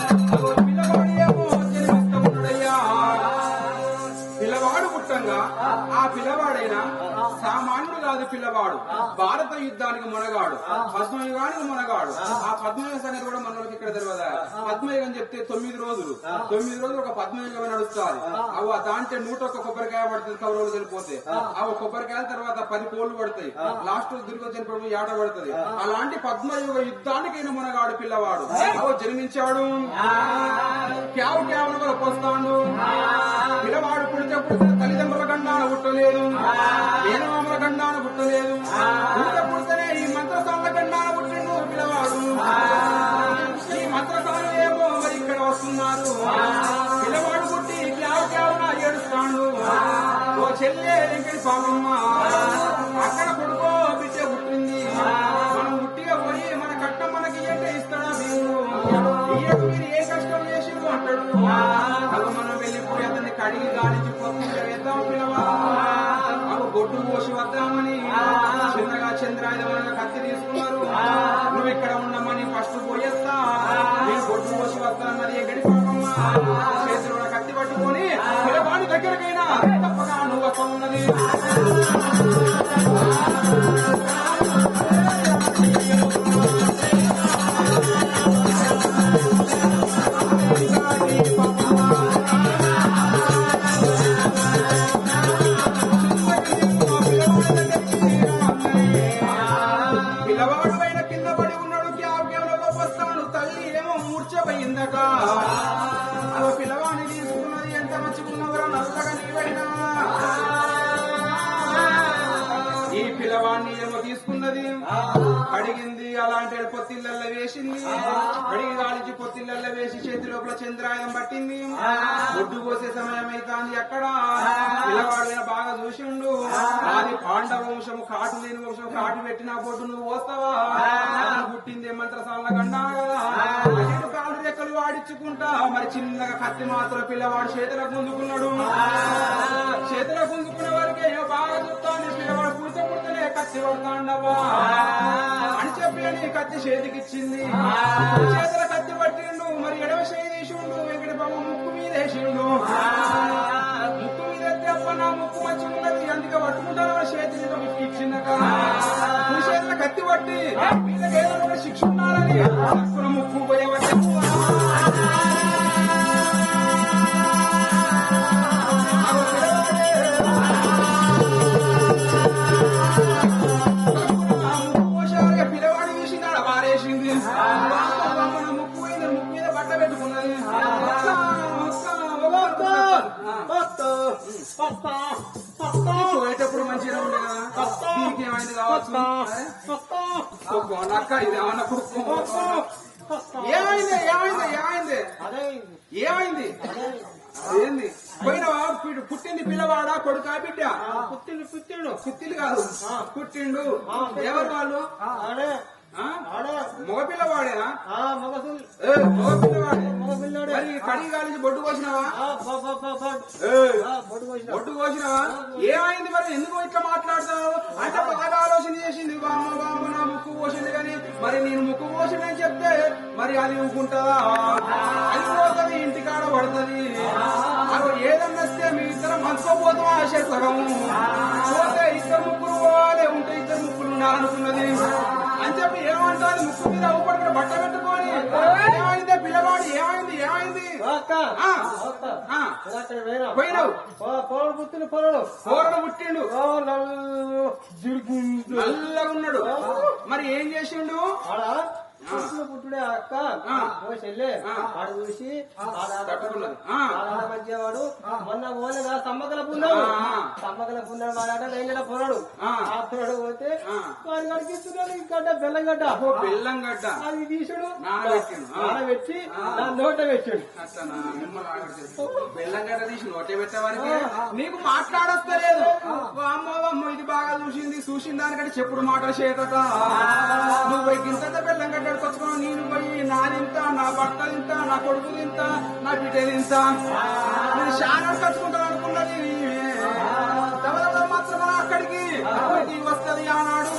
పిల్లవాడు ఏమో జన్మిస్తూ ఉన్నాడయ్యా. పిల్లవాడు పుట్టంగా ఆ పిల్లవాడైనా సామాన్యుడు కాదు. పిల్లవాడు భారత యుద్ధానికి మునగాడు, పద్మయుగానికి మునగాడు. ఆ పద్మయుగ సంగతి కూడా మనకి ఇక్కడ తెలియదా? పద్మయుగం చెప్తే 9 రోజులు ఒక పద్మయుగం నడుస్తుంది. అవి దాంట్లో 101 కొబ్బరికాయ పడుతుంది. కౌరవులు చనిపోతే అవి కొబ్బరికాయల తర్వాత 10 కోళ్లు పడతాయి. లాస్ట్ దుర్గ చనిపోవడం ఏట పడుతుంది. అలాంటి పద్మయుగ యుద్ధానికైనా మునగాడు పిల్లవాడు. అవి జన్మించాడు. క్యావును కూడా పోస్తాడు. పిల్లవాడు పుడితే తల్లిదండ్రుల గండాన పుట్టలేదు, ఏనమామల గండాన పుట్టలేదు. పుడితేనే ఈ మంత్రసాల గండాన పుట్టిండు పిల్లవాడు. ఈ మంత్రసాలు ఏమో మరి ఇక్కడ వస్తున్నారు. పిల్లవాడు పుట్టి క్యావున ఏడుస్తాడు. ఓ చెల్లె వెంకటి పాపమ్మ, అక్కడ కొడుకో బిడ్డ పుట్టింది. మనం పుట్టిగా పోయి మన కట్టం మనకి ఏంటే ఇస్తాడా దేవుడు? మీరు ఏ కష్టం చేసిండు అంటాడు. అవి మనం వెళ్ళిపోయి అతన్ని కడిగి గాలించి పొత్తుగా వేద్దాం పిల్లవాడు. అవి బొట్టు పోసి వద్దామని చిన్నగా చంద్రాయుధమైన కత్తి తీసుకున్నారు. నువ్వు ఇక్కడ ఉన్నామని ఫస్ట్ పోయేస్తా, నేను బొట్టు పోసి వస్తా అన్నది ఎక్కడి పాపమ్మ. చేతిలో కత్తి పట్టుకొని పిల్లవాడి దగ్గరకైనా తప్పగా నువ్వు వస్తా ఉన్నది. పిల్లవాడు పైన కింద పడి ఉన్నాడు. క్యావ్లో వస్తాను. తల్లి ఏమో మూర్చపోయిందట. అదో పిల్లవాడిని తీసుకున్నది. ఎంత మంచిగున్నవరా నల్లగా నీవైనా. ఈ పిల్లవాడిని ఏమో తీసుకున్నది, అడిగింది. అలాంటి పొత్తిళ్ళల్లో వేసింది. అడిగి గాలించి పొత్తిళ్ళల్లో వేసి చేతి లోపల చంద్రాయుధం పట్టింది. ఒడ్డు పోసే సమయం అవుతుంది. అక్కడ పిల్లవాడు బాగా చూసిండు. అది పాండవ వంశం, కాటు లేని వంశం. కాటు పెట్టిన బొడ్డు నువ్వు పోస్తావా? పుట్టింది మంత్రసాల గండా కదా. కాళ్ళు రెక్కలు వాడించుకుంటా మరి చిన్నగా కత్తి మాత్రం పిల్లవాడు చేతులకు గుంజుకున్నాడు. చేతులకు గుంజుకున్న వరకే బాగా చూస్తాను. పిల్లవాడు పుడితేనే కత్తి పడతాండవా అని చెప్పి అని కత్తి చేతికిచ్చింది. చేతుల కత్తి పట్టిండు. మరి ఎడవ చేయి తీసిండు. వెంకటి బాబు ముక్కు మీద వేసిండు. ముక్కు మీద ఎత్తప్ప నా ముక్కు మంచి ఉన్నది అందుకే పట్టుకుంటాను. చేతి మీద ముక్కు ఇచ్చిందట. చేతుల కత్తి పట్టి మీద ఏదో శిక్ష ఉన్నారని ముక్కు పోయేవాడు. పిల్లవాడు చూసిందాడ వారేసింది. ముక్కు మీద బట్ట పెట్టుకున్నది. పోయేటప్పుడు మంచిగా ఉండే కదా. దీనికి ఏమైంది కావచ్చు. అక్క ఇది ఏమన్నా ఏమైంది ఏంది? పోయినవా? పుట్టింది పిల్లవాడా కొడుకా బిడ్డ? పుట్టిండు కాదు పుట్టిండు. ఎవరు వాళ్ళు? మగపిల్లవాడేనా? మగపిల్లవాడే. మరి కడిగి కాలించి బొడ్డు కోసినావా? బొడ్డు కోసినావా? ఏమైంది మరి? ఎందుకు ఇట్లా మాట్లాడతావు అంటే బాగా ఆలోచన చేసింది. బామ్మ నా ముక్కు కోసింది కానీ మరి నేను ముక్కు కోసిందని చెప్తే మరి అది ఊకుంటుందా? అది పోతుంది, ఇంటికాడ పడుతుంది. ఏదన్నా వస్తే మీ ఇద్దరం మంచుకోపోతాం. ఆశయం పోతే ఇద్దరు ముక్కులు పోవాలి, ఉంటే ఇద్దరు ముక్కులు ఉండాలనుకున్నది అని చెప్పి ఏమంటారు? ముక్కు మీద ఊపడి బట్ట పెట్టుకొని ఏమైందే పిల్లవాడు? ఏమైంది? పోయినావు. పోరడు పుట్టిండు. నల్లగా ఉన్నాడు. మరి ఏం చేసిండు? పుట్టుడే అక్క చెల్లె ఆడ చూసి మంచివాడు. మొన్న పోలేదా సమ్మకల పున్నాడు. వాడాట రైళ్ళ పొరడు. ఆ పొరడు పోతే వాడు కడిగిస్తున్నాడు. గడ్డ బెల్లంగడ్డ అది తీసుడు నానబెట్టి దాని నోట పెట్టాడు. బెల్లంగడ్డ తీసి నోటే పెట్టేవారికి నీకు మాట్లాడొస్తలేదు. అమ్మ ఇది బాగా చూసిన దానికంటే చెప్పుడు మాటలు చేతట. నువ్వు ఇంత బెల్లంగడ్డ కొచ్చుకున్నావు. నేను పోయి నాదింత, నా బట్ట ఇంత, నా కొడుకు ఇంత, నా బిడ్డ ఇంత నేను చాలా కట్టుకుంటాను అనుకున్నది. మాత్రం అక్కడికి వస్తుంది ఆనాడు.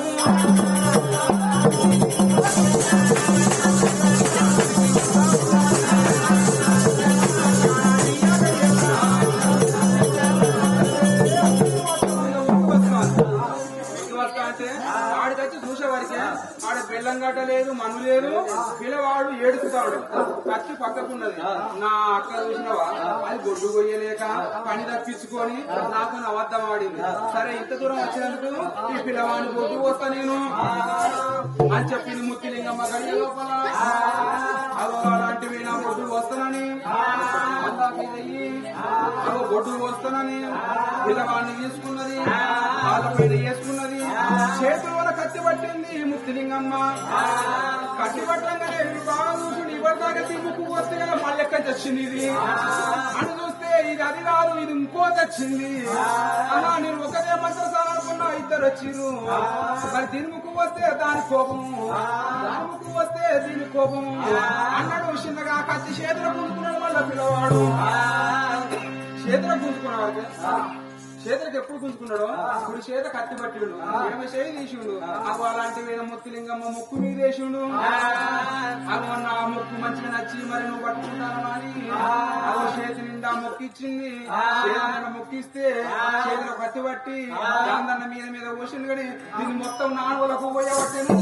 మను లేదు పిల్లవాడు ఏడుస్తాడు కత్తి పక్కకున్నది నా అక్క చూసినవా అది గొడ్డు కొయ్యలేక పని తప్పించుకొని నాకు అబద్ధం ఆడింది సరే ఇంత దూరం వచ్చినందుకు ఈ పిల్లవాడిని గొడ్డు పోస్తా నేను అని చెప్పింది ముత్తిలింగమ్మ గడియ లోపల అలాంటివి నా గొడ్డు వస్తానని గొడ్డు వస్తానని పిల్లవాడిని తీసుకున్నది వాళ్ళ పైన వేసుకున్నది చేతుల కత్తి పట్టింది ముత్తిలింగమ్మ కత్తి పట్టంగానే బాగా చూసి ఇవ్వదాకా తిమ్ముకు వస్తే కదా మళ్ళీ ఎక్కడి వచ్చింది ఇది అని చూస్తే ఇది అది కాదు ఇది ఇంకో తెచ్చింది అలా నేను ఒకటే మంత్రసాల అనుకున్నా ఇద్దరు వచ్చిర్రు మరి తిరుముకు వస్తే దాని కోపము దాని ముక్కు వస్తే దీని కోపము అన్నాడు చిన్నగా కత్తి చేతులు కూసుకున్నాడు మళ్ళా పిల్లవాడు చేతులు కూసుకున్నాడు చేతులకు ఎప్పుడు గుంజుకున్నాడో ఇప్పుడు చేత కత్తి పట్టిండు ఏమో చేయి తీసిండు అవి అలాంటివి ముత్తిలింగమ్మ ముక్కు మీద వేసిండు అవి నా ముక్కు మంచిగా నచ్చి మరి నువ్వు పట్టుకుంటాను అని అవి చేతి నిండా మొక్కిచ్చింది చేతి మొక్కిస్తే చేతిలో కత్తి పట్టి దాని మీద మీద పోసిండు కానీ దీన్ని మొత్తం నాలుగులకు పోయేవట్టాను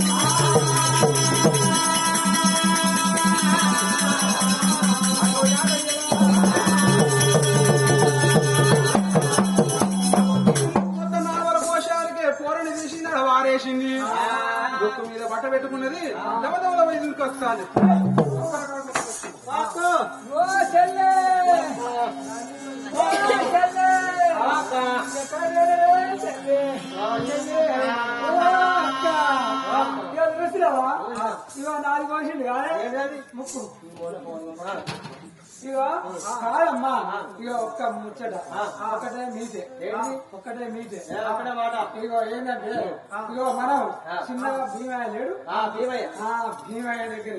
వారేసింది బొక్కు మీద బట్ట పెట్టుకున్నది దమదమల వైద్యునికి వస్తాను ఇగో నాలుగు కోసింది ముక్కు ఇగో కాదమ్మా ఇగో ఒక్క ముచ్చట ఒకటే మీదే ఒక్కటే మీదే ఒకటే మాట ఇగో ఏంటంటే ఇగో మనం చిన్నగా భీమయ్య లేడు భీమయ్య దగ్గర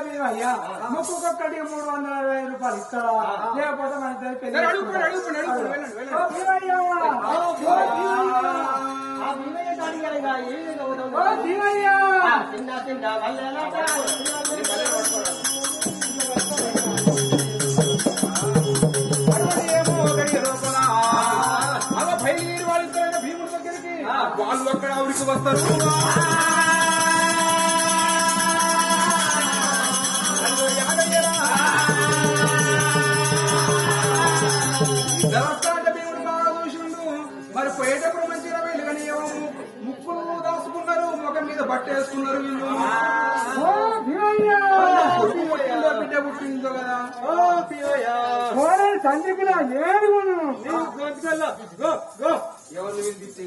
భీమయ్య ముక్కొక్కటి 360 రూపాయలు ఇస్తారా లేకపోతే మన ఇద్దరు భీమయ్య అడిగారు భీమయ్య చిన్న చిన్న బయలుదేరి వాళ్ళు భీముడి దగ్గరికి వాళ్ళు అక్కడ ఆవిడికి వస్తారు భీముడు బాగా చూసిండు మరి పోయేటప్పుడు మంచిగా వీళ్ళు కానీ ముక్కులు దాచుకున్నారు ముఖం మీద బట్ట వేసుకున్నారు వీళ్ళు బిడ్డ పుట్టిందో కదా తండ్రికి ఏడుగును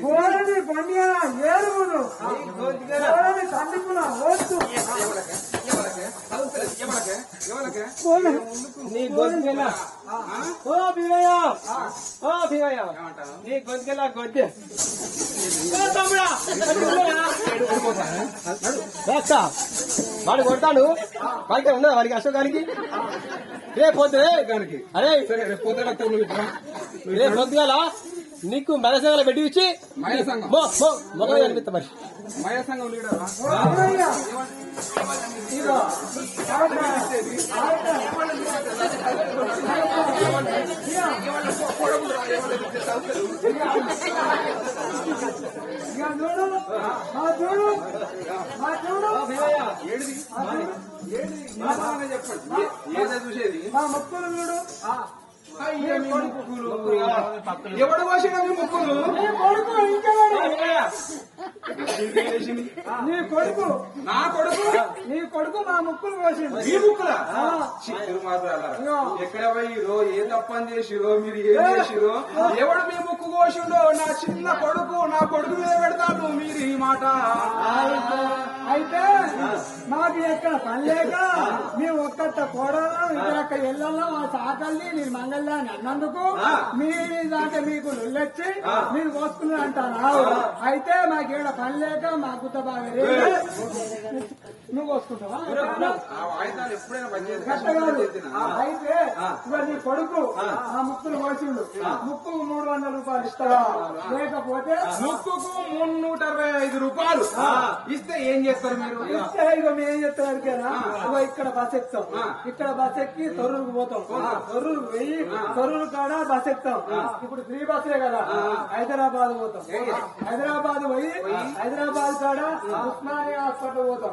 కోరని పండుగ ఏడుగును తండ్రికున వద్దు నీ గొంతుకెలా ఓ భీమయ్య నీ గొంతుకెలా గొడ్డే వాడు కొడతాడు వాడికి ఉండదు వాడికి అశోకానికి రేపు పొద్దునే అరే రేపు పొద్దుగాల నీకు మయ సంఘాలు పెట్టి ఇచ్చి మొగ అనిపిస్తా మరి మయ సంఘం చెప్పండి ఏదో చూసేది మా మొక్కలు చూడు ఎవడు పోసిన మీ ముక్కులు నీ కొడుకు నా కొడుకు నీ కొడుకు మా ముక్కులు పోసింది మీ ముక్కులా ఎక్కడ పోయిరో ఏ తప్పని చేసిరో మీరు ఏం చేసిరో ఎవడు మీ ముక్కు కోసిండో నా చిన్న కొడుకు నా కొడుకు మీద పెడతాడు మీరు ఈ మాట అయితే మాకు ఎక్కడ పని లేక మేము ఒక్కట కోడలు ఇక్కడ ఎల్లల్లో మా సాకల్ని నేను మంగళ అని అన్నందుకు మీ దాంట్లో మీకు లొల్లొచ్చి మీరు కోసుకున్నారు అంటారు అయితే మాకు ఇక్కడ పని లేక మా గుత్త బాగా నువ్వు వస్తుంటావా ఆ వాయిదాలు ఎప్పుడైనా పనిచేసి అయితే ఇవాళ నీ కొడుకు ఆ ముక్కులు కోసిండు ముక్కుకు 300 రూపాయలు ఇస్తావా లేకపోతే ముక్కుకు 365 రూపాయలు ఇస్తే ఏం చేస్తారు మీరు? ఇస్తే ఇక మేము ఏం చెప్తారు కదా ఇగో ఇక్కడ బస్ ఎక్కుతాం ఇక్కడ బస్ ఎక్కి తొర్రూరుకు పోతాం తొర్రూరు పోయి తొర్రూరు కాడ బస్ ఎక్కుతాం ఇప్పుడు ఫ్రీ బస్సే కదా హైదరాబాద్ పోతాం హైదరాబాద్ పోయి హైదరాబాద్ కాడ ఉస్మానియా హాస్పిటల్ పోతాం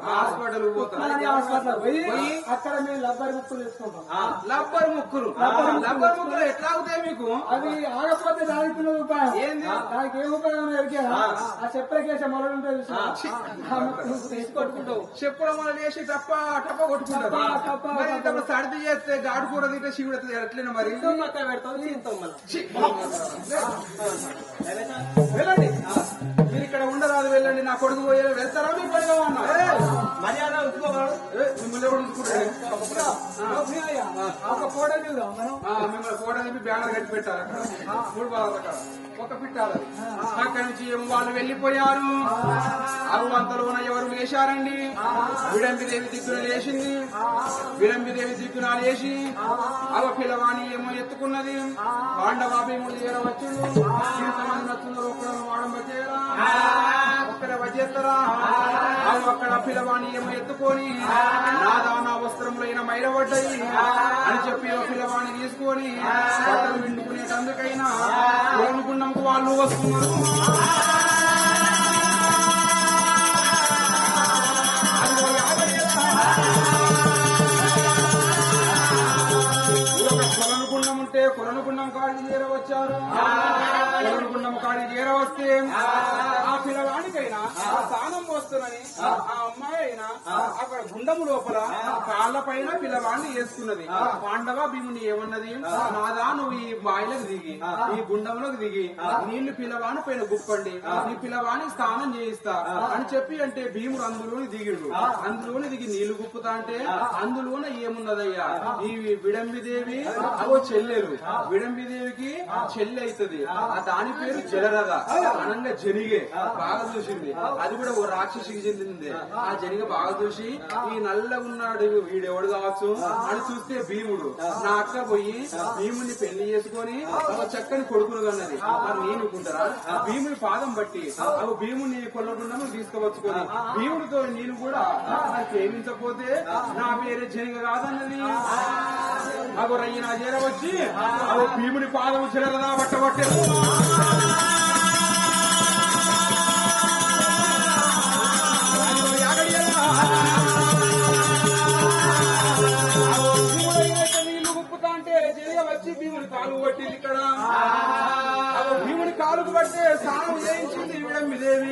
ఉస్మానియా హాస్పిటల్ పోయి అక్కడ మేము లబ్బర్ ముక్కులు తీసుకుంటాం లబ్బర్ ముక్కులు ఎట్లా అవుతాయి మీకు? అది ఆగకపోతే దానికి ఉపాయం ఏంది దానికి ఏం ఉపాయం ఎరికేదా ఆ చెప్పలకేసే మొదలు ఉంటాయి తీసుకొట్టుకుంటావు చెప్పుల మొదలు చేసి టప్ప టప్ప కొట్టుకుంటారు సర్ది చేస్తే గాడు కూర తింటే శివుడు ఎట్లయినా మరి పెడతాం వెళ్ళండి మీరు ఇక్కడ ఉండరాదు వెళ్ళండి నా కొడుకు పోయే వెళ్తారా మీ కొడుకు మర్యాద ఉంచుకోవాలి మిమ్మల్ని కూడా ఉంచుకుంటాడు ఒక ఫోటో చూద్దాం మనం మిమ్మల్ని ఫోటో చెప్పి బ్యానర్ కట్టి పెట్టారు అక్కడ 3 బాగా అక్కడ ఒక పిట్టాలి అక్కడి నుంచి వాళ్ళు వెళ్ళిపోయారు అరువంతలోన ఎవరు లేచారండి విడంబిదేవి దిక్కున లేచింది విడంబిదేవి దిక్కున లేచి అవ పిల్లవాణి ఏమో ఎత్తుకున్నది పాండవాభిముడు చేరవచ్చుడు ఎంతమంది నచ్చున్నారు ఒక్కడ వాడం వచ్చేరా ఒక్కడ వచ్చేస్తారా అవి అక్కడ పిల్లవాణి ఏమో ఎత్తుకొని నా వస్త్రములైన మైరబడ్డాయి అని చెప్పి పిల్లవాణి తీసుకొని బట్టలు విండుకునేటందుకైనా కోనుకున్నందుకు వాళ్ళు వస్తున్నారు. కొలనుకున్నం ఉంటే కొలనుకున్నం కాడికి చేరవచ్చారు. కొలనుకున్నం కాడికి చేరవస్తే ఆ పిల్లవాడికైనా ఆ స్థానం వస్తుందని ఆ అమ్మాయి అయినా అక్కడ గుండము లోపల కాళ్ళ పైన పిల్లవాడిని వేసుకున్నది. పాండవ భీముని ఏమన్నది, నాదా నువ్వు ఈ బాయిలకు దిగి ఈ గుండంలోకి దిగి నీళ్లు పిల్లవాని పైన గుప్పండి నీ పిల్లవాని స్నానం చేయిస్తా అని చెప్పి అంటే భీముడు అందులోని దిగిడు. అందులోని దిగి నీళ్లు గుప్పుతా అంటే అందులోనే ఏమున్నదయ్యా ఈ విడంబిదేవి అవో చెల్లెలు విడంబిదేవికి చెల్లి అవుతుంది. దాని పేరు జలరథ అనంగా జరిగే బాగా చూసింది. అది కూడా ఓ రాక్షసికి చెందింది. ఆ జరిగ బాగా చూసి ఈ నల్లగా ఉన్నాడు వీడెవడు కావచ్చు అని చూస్తే భీముడు నా అక్క పోయి భీముడిని పెళ్లి చేసుకొని ఒక చక్కని కొడుకును కన్నది. మరి నేనుకుంటారా భీముడి పాదం బట్టి అవి భీముని కొల్లకుండా తీసుకువచ్చుకొని భీముడితో నేను కూడా ప్రేమించకపోతే నా పేరే జనిగ కాదన్నది. అగో రయ్యి నా చేరవచ్చి అవి భీముడి పాదము చెలరదా బట్టబట్టే నీళ్లు గుప్పుతా అంటే జయ వచ్చి భీముడి కాలు పట్టింది. ఇక్కడ భీముడి కాలుకు పట్టే స్నానం చేయించింది విడంబిదేవి.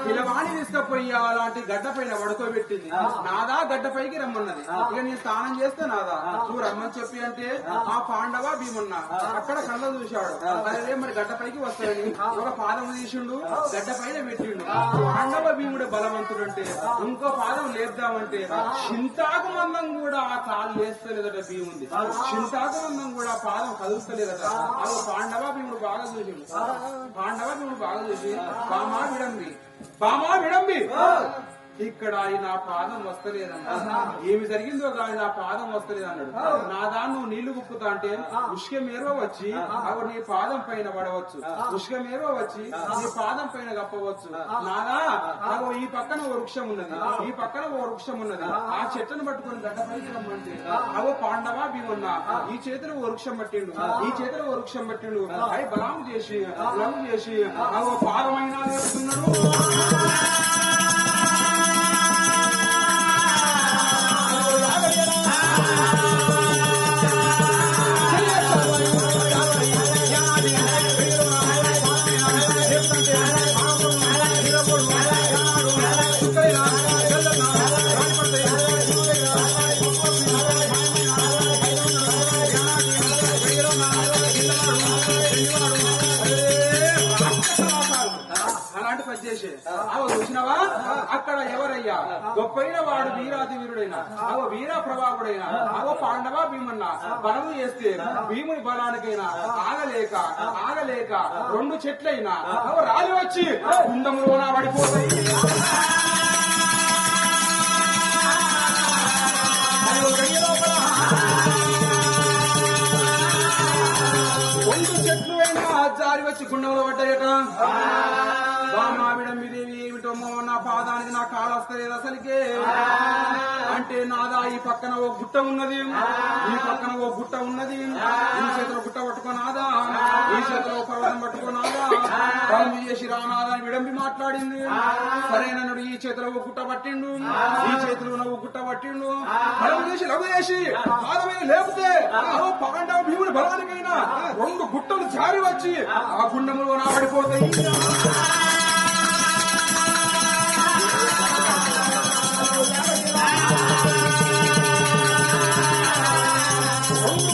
పిల్లవాణి తీసుకపోయి అలాంటి గడ్డ పైన పడుకోబెట్టింది. నాదా గడ్డ పైకి రమ్మన్నది. ఇక నీ స్నానం చేస్తే నాదా నువ్వు రమ్మని చెప్పి అంటే ఆ పాండవ భీమున్న అక్కడ కళ్ళ చూశాడు. అదే మరి గడ్డ పైకి వస్తాడని ఒక పాదం తీసిండు గడ్డ పైన పెట్టిండు. పాండవ భీముడు బలవంతుడు అంటే ఇంకో పాదం లేద్దామంటే చింతాకు మందం కూడా ఆ కాలు లేస్తలేదట భీముంది. చింతాకు మందం కూడా పాదం కదులుస్తలేదట. అవి పాండవ భీముడు బాగా చూసిండు. పాండవ భీముడు బాగా చూసి బామా విడంబి ఇక్కడ ఆయన పాదం వస్తలేదన్నా ఏమి జరిగిందో కానీ నా పాదం వస్తలేదు అన్నాడు. నాదా నువ్వు నీళ్లు గుప్పుతా అంటే ఉష్కమేరో వచ్చి అవి నీ పాదం పైన పడవచ్చు, ఉష్కమేరో వచ్చి నీ పాదం పైన కప్పవచ్చు. నాదా అగో ఈ పక్కన ఓ వృక్షం ఉన్నది, ఈ పక్కన ఓ వృక్షం ఉన్నది. ఆ చెట్టును పట్టుకుని గడ్డ పైకి రమ్మంటే అవో పాండవ భీమున్న ఈ చేతిలో ఓ వృక్షం పట్టిండు, ఈ చేతిలో ఓ వృక్షం పట్టిండు. అవి బలం చేసి అవో పాదమైనా వేస్తున్నాడు. అలాంటి పని చేసే అవ చూసినవా అక్కడ ఎవరయ్యా గొప్పైన వాడు వీరాది వీరుడైన అవ వీర ప్రభావుడైన అవ పాండవ భీమన్న బలము చేస్తే భీముని బలానికైనా ఆగలేక 2 చెట్లైనా అవ రాలి వచ్చి కుండములోన పడిపోతాయి. వచ్చి గుండంలో పడ్డాయట. బామా విడంబిదేవి ఏమిటో నా పాదానికి నా కాలు వస్తలేదు అసలుకే అంటే నాదా ఈ పక్కన ఓ గుట్ట ఉన్నది, ఈ పక్కన ఓ గుట్ట ఉన్నది, ఈ చేతిలో గుట్ట పట్టుకోనాదా, ఈ చేతిలో పర్వతం పట్టుకోనాదా, పరం చేసి రానాదా అని విడంబి మాట్లాడింది. సరేనన్నాడు. ఈ చేతిలో ఓ గుట్ట పట్టిండు, ఈ చేతిలో ఓ గుట్ట పట్టిండు. పరం చేసి లఘు చేసి పాదమే లేపితే పగండా భీముని బలానికైనా 2 గుట్టలు జారి వచ్చి ఆ గుండములో నా పడిపోతాయి.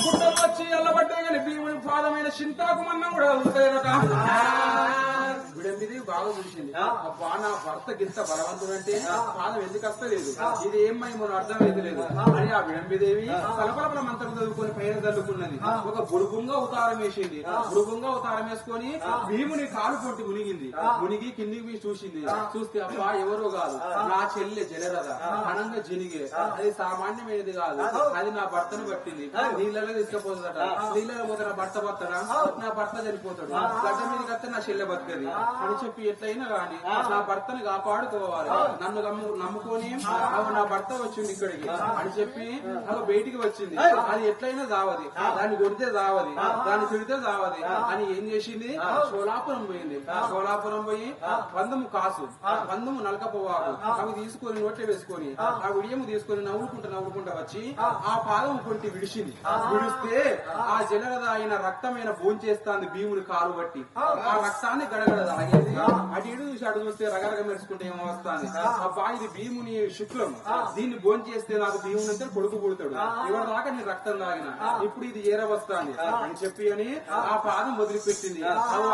గుట్టలు వచ్చి ఎల్లబడ్డాయి కానీ భీముని పాదమైన చింతాకు మన్నం కూడా అవుతాయట. విడంబిది బాగా చూసింది. అబ్బా నా భర్త గింత బలవంతుడంటే పాదం ఎందుకు వస్తలేదు, ఇది ఏమై మనం అర్థమైతే లేదు అని ఆ విడంబిదేవి కలపలపల మంత్రం చదువుకొని పైన చల్లుకున్నది. ఒక బుడుగుంగా అవతారం వేసింది. బుడుగుంగా అవతారం వేసుకొని భీముని కాలు పొట్టి మునిగింది. మునిగి కిందికి చూసింది. చూస్తే అబ్బా ఎవరో కాదు, నా చెల్లె జలరథ అనంగా జనిగే, అది సామాన్యమైనది కాదు, అది నా భర్తను పట్టింది. నీళ్ళలో తీసుకుపోతుందట. నీళ్ళలో పోతే నా భర్త బతడా, నా భర్త చనిపోతాడు, గడ్డ మీదకి వస్తే నా చెల్లె బతకది అని చెప్పి ఎట్లయినా గాని నా భర్తను కాపాడుకోవాలి, నన్ను నమ్ముకొని నా భర్త వచ్చింది ఇక్కడికి అని చెప్పి నాకు బయటికి వచ్చింది. అది ఎట్లయినా దావది, దాన్ని కొడితే దావది, దాన్ని తిడితే దావది అని ఏం చేసింది, సోలాపురం పోయింది. సోలాపురం పోయి పందము కాసు, పందము నలకపోవాకు అవి తీసుకొని నోట్లే వేసుకొని ఆ ఉడియము తీసుకొని నవ్వుకుంటా వచ్చి ఆ పాదము కొట్టి విడిచింది. విడిస్తే ఆ జలరథ అయిన రక్తమైన భోంచేస్తాంది భీముని కాలు బట్టి. ఆ రక్తాన్ని గడగడ తాగేది. అటు ఇటు చూసి అటు చూస్తే రగరగ మెరుచుకుంటే ఏమో వస్తాంది. అబ్బా ఇది భీముని శుక్లం, దీన్ని భోంచేస్తే నాకు భీముని అంటే కొడుకు పుడతాడు, ఇవాళ దాకా నేను రక్తం తాగిన, ఇప్పుడు ఇది ఏరవస్తాంది అని చెప్పి అని ఆ పాదం వదిలిపెట్టింది.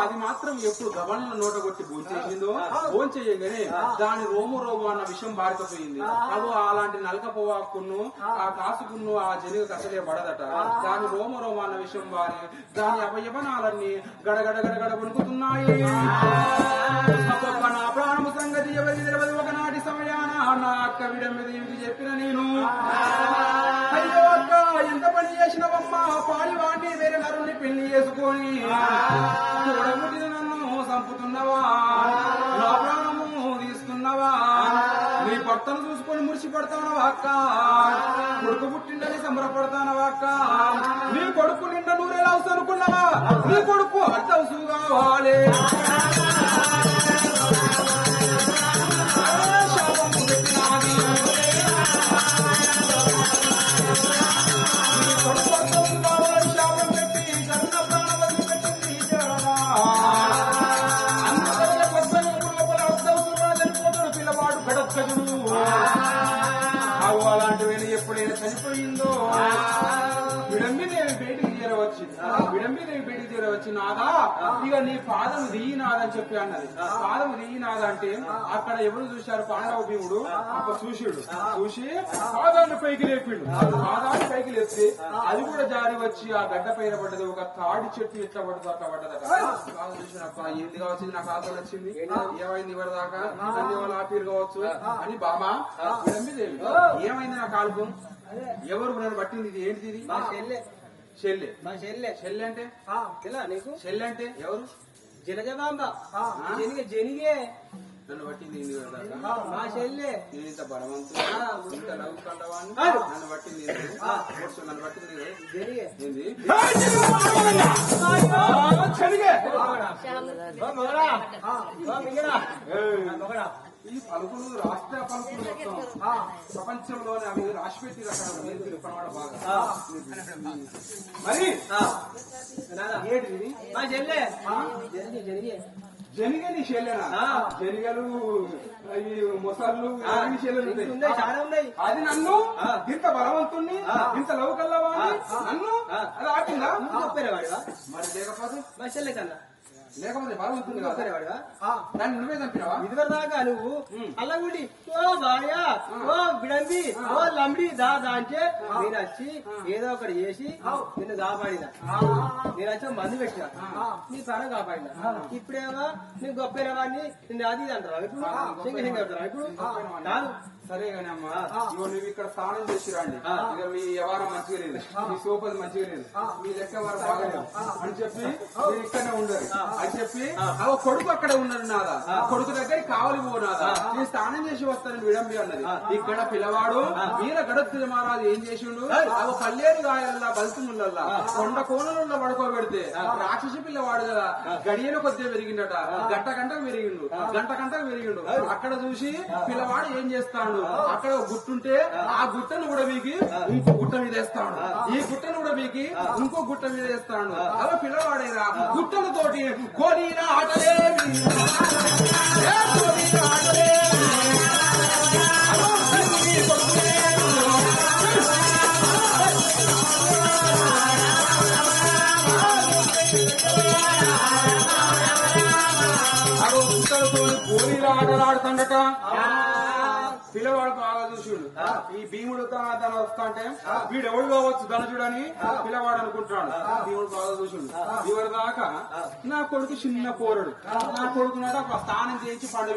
అది మాత్రం ఎప్పుడు గవర్న నోట కొట్టి భోంచేసిందో భోంచేయగానే దాని రోము అన్న విషయం బారికపోయింది. అవు అలాంటి నలకపోవాకును ఆ కాసుకున్ను ఆ జనిగ కసలే పడదట. దాని రోమ అన్న విషయం బారి దాని అవయవనాలన్నీ గడగడ గడగడ వణుకుతున్నాయి. నా ప్రాణము సంగతి ఎవరి తెలియదు ఒకనాటి సమయాన నా అక్క విడంబిదేవికి చెప్పిన నేను, అయ్యో అక్క ఎంత పని చేసినవమ్మా, పాలివాడిని వేరే నరుణ్ణి పెళ్లి చేసుకొని చూడముట్టిన నన్ను చంపుతున్నవా, నా ప్రాణము తీస్తున్నవా, నీ భర్తను చూసుకొని మురిసిపడతానవా అక్క, కొడుకు పుట్టిండని సంబరపడతానవా అక్క, నీ కొడుకు నిండా నూనె హౌస్ అనుకున్నావా, నీ కొడుకు అడ్డ హౌస్ కావాలి. అలాంటివి ఎప్పుడైనా చనిపోయిందో విడంబిదేవి బయటికి చేరవచ్చింది. విడంబిదేవి బయటికి చేరవచ్చి నాదా ఇక నీ పాదము దియ్యినాదని చెప్పి అన్నది. పాదము దియ్యినాదా అంటే అక్కడ ఎవరు చూశారు, పాండవ భీముడు అప్పుడు చూసి పాదాన్ని పైకి లేపిండు. పాదాన్ని పైకి లేస్తే అది కూడా జారి వచ్చి ఆ గడ్డ పైన పడ్డది. ఒక తాడి చెట్టు ఎట్లా పడుతుంది అట్లా పడ్డదట. చూసినప్ప ఏంది కావచ్చు, నాకు ఆకలి వచ్చింది, ఏమైంది ఇవరి దాకా అన్ని వాళ్ళు ఆపీరు కావచ్చు అని బామా విడంబిదేవి ఏమైంది నా కాలుకు, ఎవరు నన్ను పట్టింది, ఇది ఏంటిది, ఇది చెల్లె. చెల్లె అంటే నీకు చెల్లె అంటే ఎవరు, జలజబాంబ జనిగే నన్ను పట్టింది మా చెల్లె. నేను ఇంత బలవంతుడు ఇంత నవ్వుకుంటావాన్ని నన్ను పట్టింది, నన్ను పట్టింది ఏంది ఈ పలుకులు రాష్ట్ర పలుకులు మొత్తం ప్రపంచంలోనే అవి రాసిపెట్టి రకాల బాగా మరి ఏంటిది మా చెల్లె జనిగ నీ చెల్లెనా, జనిగలు మొసళ్ళు చాలా ఉన్నాయి. అది నన్ను ఇంత బలవంతుణ్ణి ఇంత లౌకల్లవాడిని నన్ను అది ఆపిందా, చెప్పేవాడివా మరి లేకపోతే మా చెల్లె కన్నా లేకపోతే బలవంతుంది చెప్పేవాడివా దాన్ని నువ్వే చంపినావా, ఇదివరదాకా నువ్వు అల్లగుడి ఓ భార్య ఓ బిడంబి ఓ లంబడి దాదా అంటే నేను వచ్చి ఏదో ఒకటి చేసి నిన్ను కాపాడినా, నేను వచ్చి మందు పెట్టినా నీ ప్రాణం కాపాడినా. ఇప్పుడేమో నీ గొప్పైన వాడిని నిన్ను అది అంటారా ఇప్పుడు సింగ అంటారా ఇప్పుడు కాదు, సరే గాని అమ్మా ఇగో నువ్వు ఇక్కడ స్నానం చేసి రండి ఇక మీ వ్యవహారం మంచిగా లేదు మీ సోపది మంచిగా లేదు మీ లెక్క వారు బాగలేదు అని చెప్పి మీరు ఇక్కడనే ఉండరు అని చెప్పి ఆ కొడుకు అక్కడ ఉన్నాడు నాదా కొడుకు దగ్గర కావలి పోనాదా నేను స్నానం చేసి వస్తానని విడంబి అన్నది ఇక్కడ పిల్లవాడు వీర గడత్తుల మహారాజు ఏం చేసిండు ఆ పల్లేరు గాయల్లా బల్తుములల్లా కొండ కోణంలో పడుకోబెడితే రాక్షసి పిల్లవాడు కదా గడియలు కొద్దిగా పెరిగిండట గంట గంటకు పెరిగిండు అక్కడ చూసి పిల్లవాడు ఏం చేస్తాడు అక్కడ ఒక గుట్టుంటే ఆ గుట్టను కూడా వీకి ఇంకో గుట్ట మీద వేస్తాడు ఈ గుట్టను కూడా వీకి ఇంకో గుట్ట మీద వేస్తాడు అలా పిల్లవాడేరా గుట్టలతోటి కోడిన ఆటలేమి కోడిల ఆటలాడుతుండట పిల్లవాడు బాగా చూసుడు ఈ భీముడు తన వస్తా అంటే వీడు ఎవడు కావచ్చు ధనజుడని పిల్లవాడు అనుకుంటాడు భీముడు బాగా చూసుడు ఇవరి దాకా నా కొడుకు చిన్న పోరడు నా కొడుకున్నాడు స్నానం చేయించి పండుగ